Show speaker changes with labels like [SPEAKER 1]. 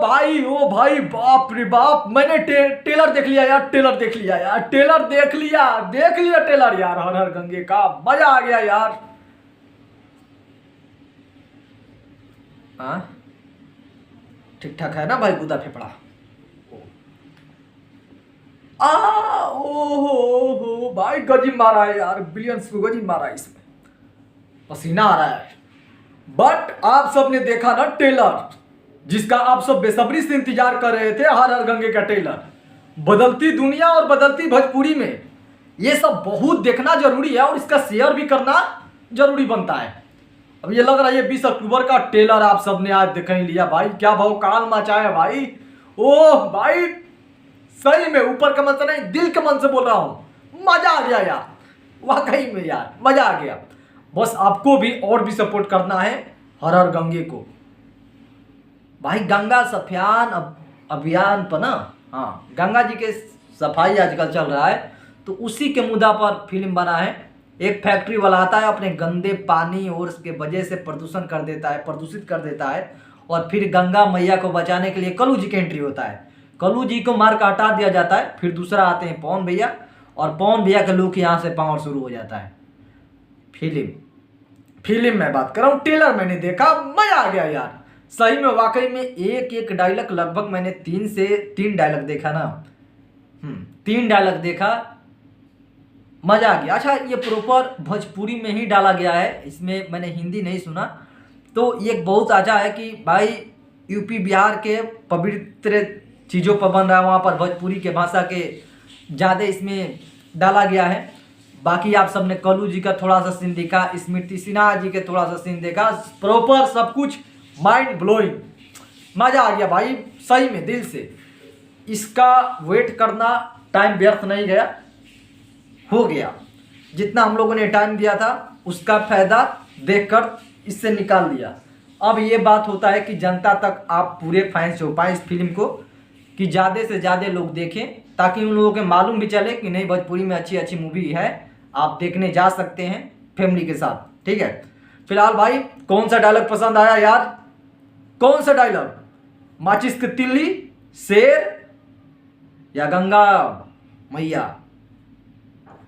[SPEAKER 1] भाई ओ भाई, बाप रे बाप, मैंने टेलर देख लिया यार, टेलर देख लिया यार, टेलर देख लिया टेलर यार, हर हर गंगे का मजा आ गया यार। हाँ ठीक ठाक है ना भाई, गुदा फेफड़ा। ओ भाई गजी मारा है यार, बिलियंस को गजी मारा है, इसमें पसीना आ रहा है। बट आप सबने देखा ना टेलर, जिसका आप सब बेसब्री से इंतजार कर रहे थे, हर हर गंगे का टेलर। बदलती दुनिया और बदलती भोजपुरी में ये सब बहुत देखना जरूरी है, और इसका शेयर भी करना जरूरी बनता है। अब ये लग रहा है ये 20 अक्टूबर का टेलर आप सबने आज देख ही लिया भाई, क्या भौकाल मचाया भाई। ओह भाई, सही में ऊपर का मन से नहीं, दिल के मन से बोल रहा हूं, मजा आ गया यार, वाकई में यार मजा आ गया। बस आपको भी और भी सपोर्ट करना है हर हर गंगे को भाई। गंगा सफाई अभियान पर ना, हाँ गंगा जी के सफाई आजकल चल रहा है, तो उसी के मुद्दा पर फिल्म बना है। एक फैक्ट्री वाला आता है, अपने गंदे पानी और उसके वजह से प्रदूषण कर देता है, प्रदूषित कर देता है, और फिर गंगा मैया को बचाने के लिए कल्लू जी की एंट्री होता है। कल्लू जी को मार का हटा दिया जाता है, फिर दूसरा आते हैं पवन भैया, और पवन भैया का लुक यहाँ से पावर शुरू हो जाता है। फिल्म में बात कर रहा हूँ, टेलर मैंने देखा, मजा आ गया यार सही में। वाकई में एक एक डायलॉग, लगभग मैंने 3 डायलॉग देखा ना, 3 डायलॉग देखा, मजा आ गया। अच्छा, ये प्रॉपर भोजपुरी में ही डाला गया है, इसमें मैंने हिंदी नहीं सुना, तो ये बहुत अच्छा है कि भाई यूपी बिहार के पवित्र चीज़ों पर बन रहा है, वहाँ पर भोजपुरी के भाषा के ज़्यादा इसमें डाला गया है। बाकी आप सबने कल्लू जी का थोड़ा सा सीन देखा, स्मृति सिन्हा जी के थोड़ा सा सीन देखा, प्रॉपर सब कुछ माइंड ब्लोइंग, मजा आ गया भाई सही में दिल से। इसका वेट करना टाइम व्यर्थ नहीं गया, हो गया। जितना हम लोगों ने टाइम दिया था उसका फायदा देखकर इससे निकाल लिया। अब ये बात होता है कि जनता तक आप पूरे फैंस हो पाए इस फिल्म को, कि ज़्यादा से ज़्यादा लोग देखें, ताकि उन लोगों के मालूम भी चले कि नहीं भोजपुरी में अच्छी अच्छी मूवी है, आप देखने जा सकते हैं फैमिली के साथ, ठीक है। फिलहाल भाई कौन सा डायलॉग पसंद आया यार, कौन सा डायलॉग, माचिस की तिल्ली, शेर या गंगा मैया?